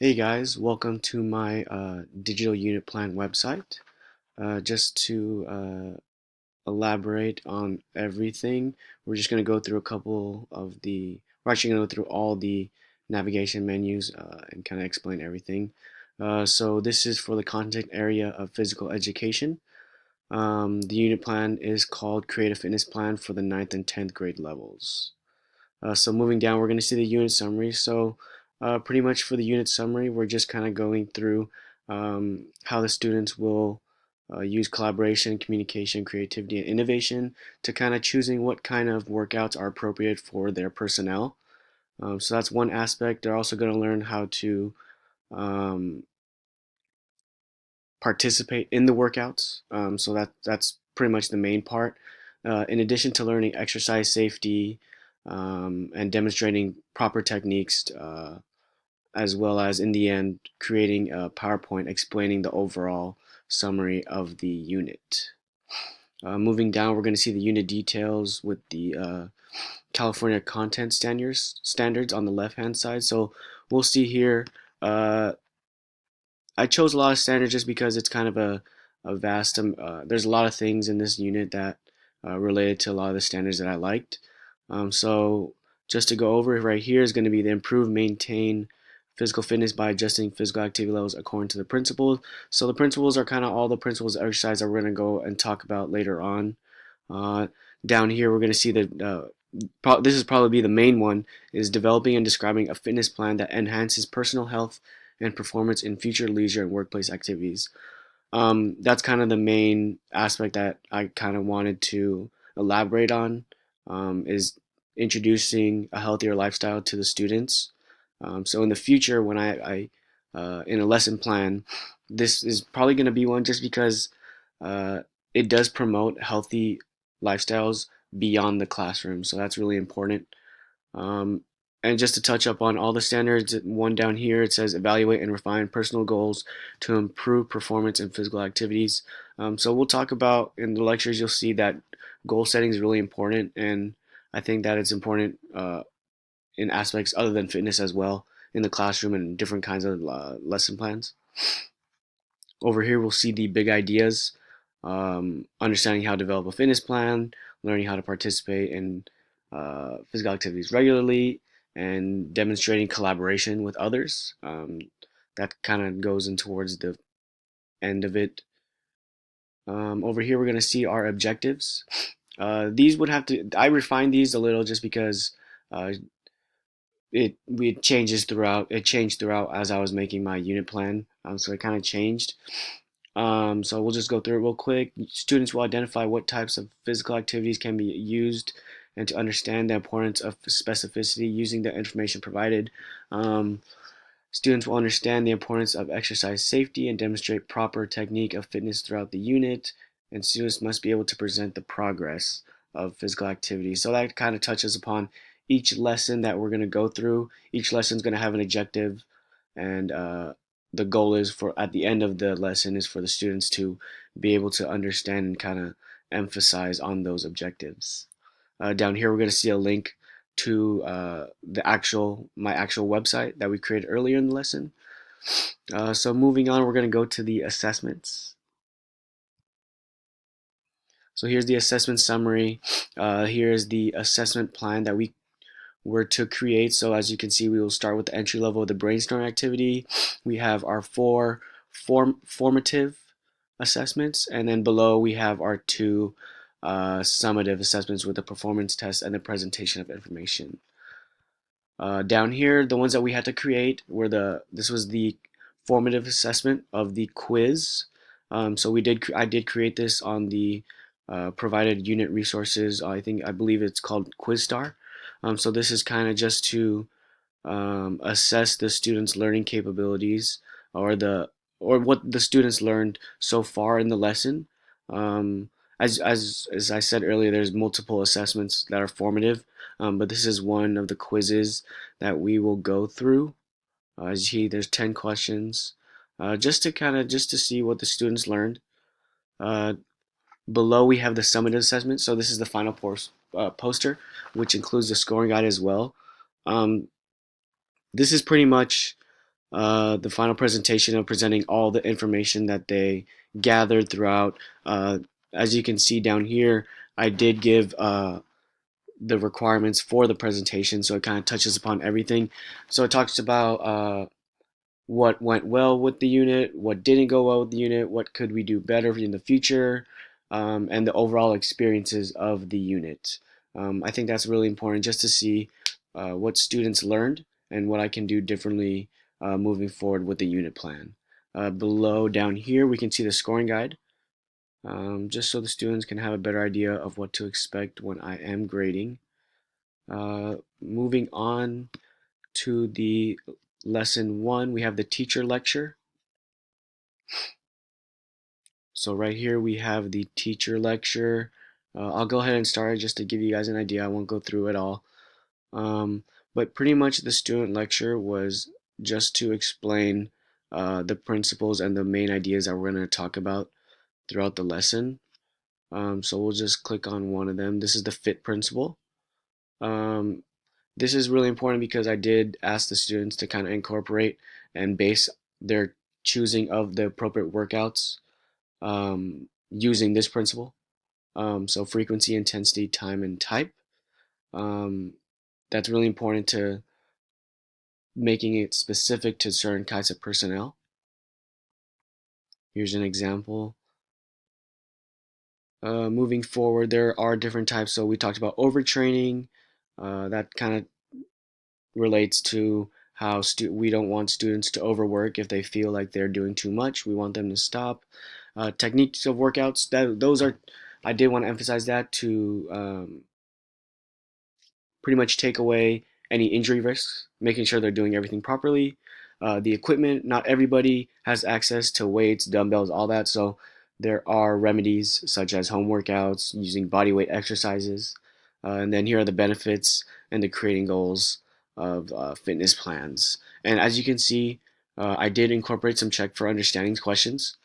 Hey guys, welcome to my digital unit plan website. Just to elaborate on everything, we're just going to go through a couple of we're actually going to go through all the navigation menus and kind of explain everything. So this is for the content area of physical education. The unit plan is called Create a Fitness Plan for the ninth and 10th grade levels. So moving down, we're going to see the unit summary. So pretty much for the unit summary, we're just kind of going through how the students will use collaboration, communication, creativity, and innovation to kind of choosing what kind of workouts are appropriate for their personnel. So that's one aspect. They're also going to learn how to um, participate in the workouts. So that's pretty much the main part. In addition to learning exercise safety and demonstrating proper techniques, as well as in the end creating a PowerPoint explaining the overall summary of the unit. Moving down, we're going to see the unit details with the California content standards on the left hand side. So we'll see here. Uh, I chose a lot of standards just because it's kind of a vast, there's a lot of things in this unit that related to a lot of the standards that I liked. So just to go over it right here is going to be the improve, maintain physical fitness by adjusting physical activity levels according to the principles. So the principles are kind of all the principles of exercise that we're going to go and talk about later on. Uh, Down here, we're going to see this is probably be the main one, is developing and describing a fitness plan that enhances personal health and performance in future leisure and workplace activities. That's kind of the main aspect that I kind of wanted to elaborate on, is introducing a healthier lifestyle to the students. So in the future, when I in a lesson plan, this is probably going to be one just because uh, it does promote healthy lifestyles beyond the classroom. So that's really important. Um, and just to touch up on all the standards, one down here, it says evaluate and refine personal goals to improve performance in physical activities. So we'll talk about in the lectures, you'll see that goal setting is really important. And I think that it's important in aspects other than fitness as well in the classroom and different kinds of lesson plans. Over here, we'll see the big ideas, understanding how to develop a fitness plan, learning how to participate in physical activities regularly, and demonstrating collaboration with others. That kind of goes in towards the end of it. Over here, we're going to see our objectives. These would have to, I refined these a little just because uh, it changes throughout, it changed throughout as I was making my unit plan. So it kind of changed. So we'll just go through it real quick. Students will identify what types of physical activities can be used and to understand the importance of specificity using the information provided. Um, Students will understand the importance of exercise safety and demonstrate proper technique of fitness throughout the unit. And students must be able to present the progress of physical activity. So that kind of touches upon each lesson that we're going to go through. Each lesson is going to have an objective, and the goal is for at the end of the lesson is for the students to be able to understand and kind of emphasize on those objectives. Down here, we're going to see a link to my actual website that we created earlier in the lesson. So moving on, we're going to go to the assessments. So here's the assessment summary. Here's the assessment plan that we were to create. So as you can see, we will start with the entry level of the brainstorm activity. We have our four formative assessments, and then below we have our two summative assessments with the performance test and the presentation of information. Down here, the ones that we had to create were this was the formative assessment of the quiz. So I did create this on the provided unit resources. I believe it's called QuizStar. So this is kind of just to assess the students' learning capabilities or what the students learned so far in the lesson. Um, as I said earlier, there's multiple assessments that are formative, but this is one of the quizzes that we will go through. As you see, there's 10 questions, just to see what the students learned. Uh, Below we have the summative assessment, so this is the final poster, which includes the scoring guide as well. Um, this is pretty much the final presentation of presenting all the information that they gathered throughout. As you can see down here, I did give the requirements for the presentation, so it kind of touches upon everything. So it talks about what went well with the unit, what didn't go well with the unit, what could we do better in the future, and the overall experiences of the unit. I think that's really important just to see what students learned and what I can do differently moving forward with the unit plan. Below down here, we can see the scoring guide, just so the students can have a better idea of what to expect when I am grading. Moving on to the lesson 1, we have the teacher lecture. So right here we have the teacher lecture. I'll go ahead and start just to give you guys an idea. I won't go through it all. But pretty much the student lecture was just to explain the principles and the main ideas that we're going to talk about throughout the lesson. So we'll just click on one of them. This is the FIT principle. This is really important because I did ask the students to kind of incorporate and base their choosing of the appropriate workouts using this principle. So frequency, intensity, time, and type. Um, that's really important to making it specific to certain kinds of personnel. Here's an example. Moving forward, there are different types. So we talked about overtraining. That kind of relates to how we don't want students to overwork if they feel like they're doing too much. We want them to stop. Techniques of workouts, those are, I did want to emphasize that to pretty much take away any injury risks, making sure they're doing everything properly. The equipment, not everybody has access to weights, dumbbells, all that. So there are remedies such as home workouts, using body weight exercises. And then here are the benefits and the creating goals of fitness plans. And as you can see, I did incorporate some check for understanding questions.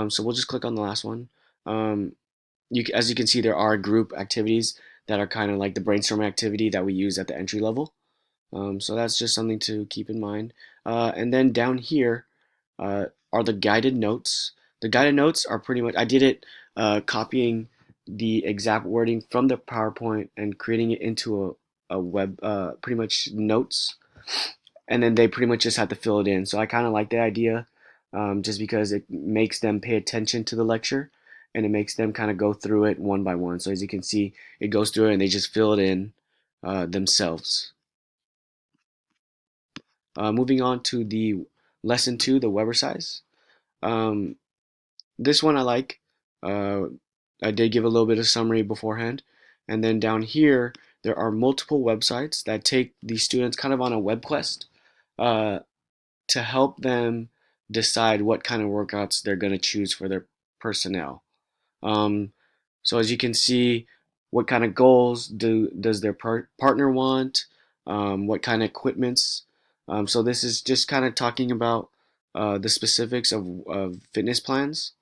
So we'll just click on the last one. Um, as you can see, there are group activities that are kind of like the brainstorming activity that we use at the entry level. So that's just something to keep in mind. And then down here are the guided notes. The guided notes are pretty much, I did it copying the exact wording from the PowerPoint and creating it into a web, pretty much notes, and then they pretty much just have to fill it in. So I kind of like that idea, just because it makes them pay attention to the lecture, and it makes them kind of go through it one by one. So as you can see, it goes through it and they just fill it in themselves. Moving on to the lesson 2, the Weber size. Um, this one I like. Uh, I did give a little bit of summary beforehand, and then down here there are multiple websites that take the students kind of on a web quest. Uh, to help them decide what kind of workouts they're going to choose for their personnel. Um, so as you can see, what kind of goals does their partner want? What kind of equipments? So this is just kind of talking about the specifics of fitness plans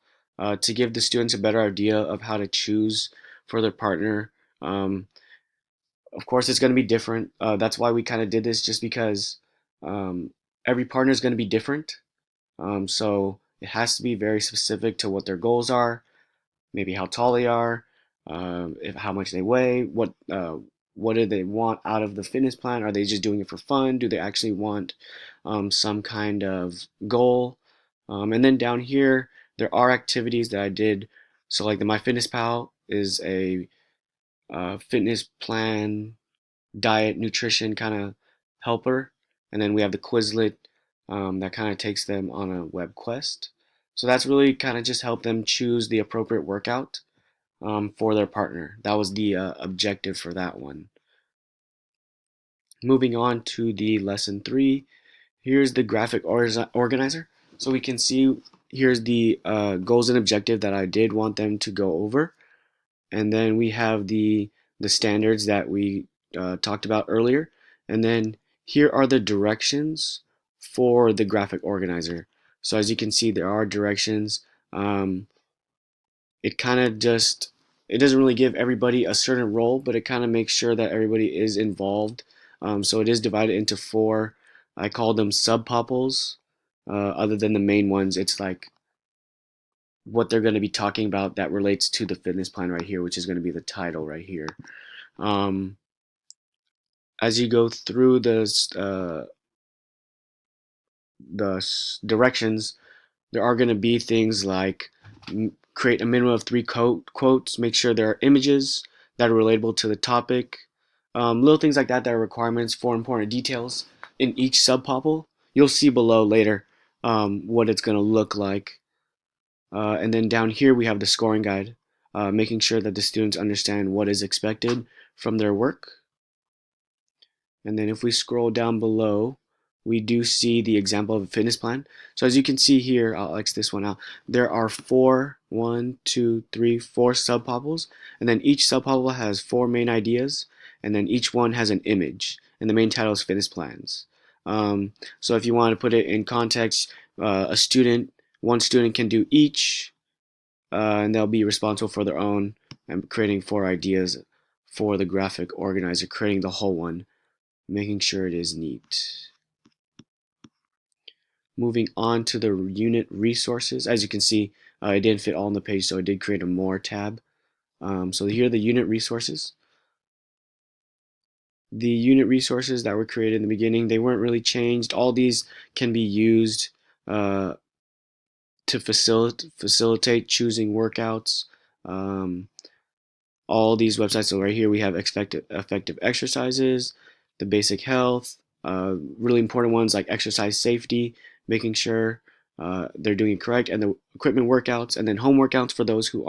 to give the students a better idea of how to choose for their partner. Um, of course, it's going to be different. That's why we kind of did this, just because um, every partner is going to be different. So it has to be very specific to what their goals are, maybe how tall they are, if how much they weigh, what do they want out of the fitness plan? Are they just doing it for fun? Do they actually want some kind of goal? And then down here, there are activities that I did. So like the MyFitnessPal is a fitness plan, diet, nutrition kind of helper. And then we have the Quizlet that kind of takes them on a web quest. So that's really kind of just help them choose the appropriate workout for their partner. That was the objective for that one. Moving on to the lesson 3, here's the graphic organizer. So we can see here's the goals and objective that I did want them to go over. And then we have the standards that we talked about earlier, and then here are the directions for the graphic organizer. So as you can see, there are directions. It kind of just, it doesn't really give everybody a certain role, but it kind of makes sure that everybody is involved. So it is divided into 4, I call them subpoples. other than the main ones. It's like what they're going to be talking about that relates to the fitness plan right here, which is going to be the title right here. Um, as you go through the directions, there are going to be things like create a minimum of 3 quotes, make sure there are images that are relatable to the topic, little things like that that are requirements for important details in each subpopple. You'll see below later what it's going to look like. And then down here we have the scoring guide, making sure that the students understand what is expected from their work. And then if we scroll down below, we do see the example of a fitness plan. So as you can see here, I'll X this one out. There are four subpopples, and then each subpopple has 4 main ideas, and then each one has an image, and the main title is fitness plans. So if you want to put it in context, one student can do each, and they'll be responsible for their own, and creating 4 ideas for the graphic organizer, creating the whole one, making sure it is neat. Moving on to the unit resources. As you can see, it didn't fit all on the page, so I did create a more tab. So here are the unit resources. The unit resources that were created in the beginning, they weren't really changed. All these can be used to facilitate choosing workouts. All these websites. So right here we have effective exercises, the basic health, really important ones like exercise safety, making sure they're doing it correct, and the equipment workouts, and then home workouts for those who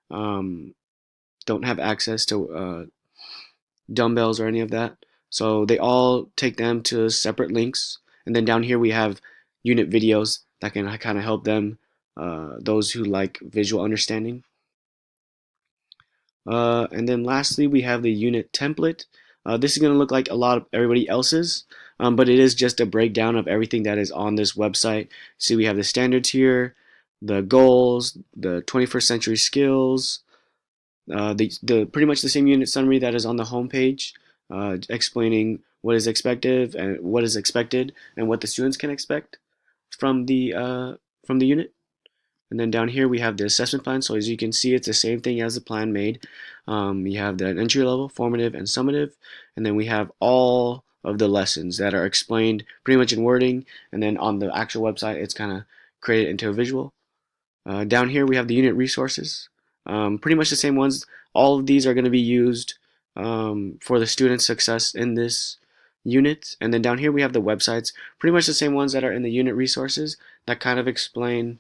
don't have access to dumbbells or any of that. So they all take them to separate links, and then down here we have unit videos that can kind of help them, those who like visual understanding. And then lastly, we have the unit template. This is going to look like a lot of everybody else's, but it is just a breakdown of everything that is on this website. See, we have the standards here, the goals, the 21st century skills, the pretty much the same unit summary that is on the home page, explaining what is expected and what the students can expect from the unit. And then down here we have the assessment plan. So as you can see, it's the same thing as the plan made. We have the entry level, formative, and summative. And then we have all of the lessons that are explained pretty much in wording. And then on the actual website, it's kind of created into a visual. Down here we have the unit resources. Pretty much the same ones. All of these are going to be used for the student's success in this unit. And then down here we have the websites. Pretty much the same ones that are in the unit resources that kind of explain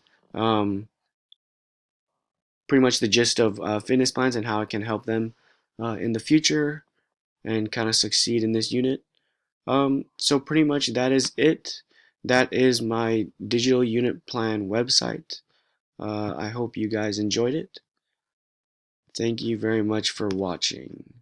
pretty much the gist of fitness plans and how it can help them in the future and kind of succeed in this unit. So pretty much that is it. That is my digital unit plan website. I hope you guys enjoyed it. Thank you very much for watching.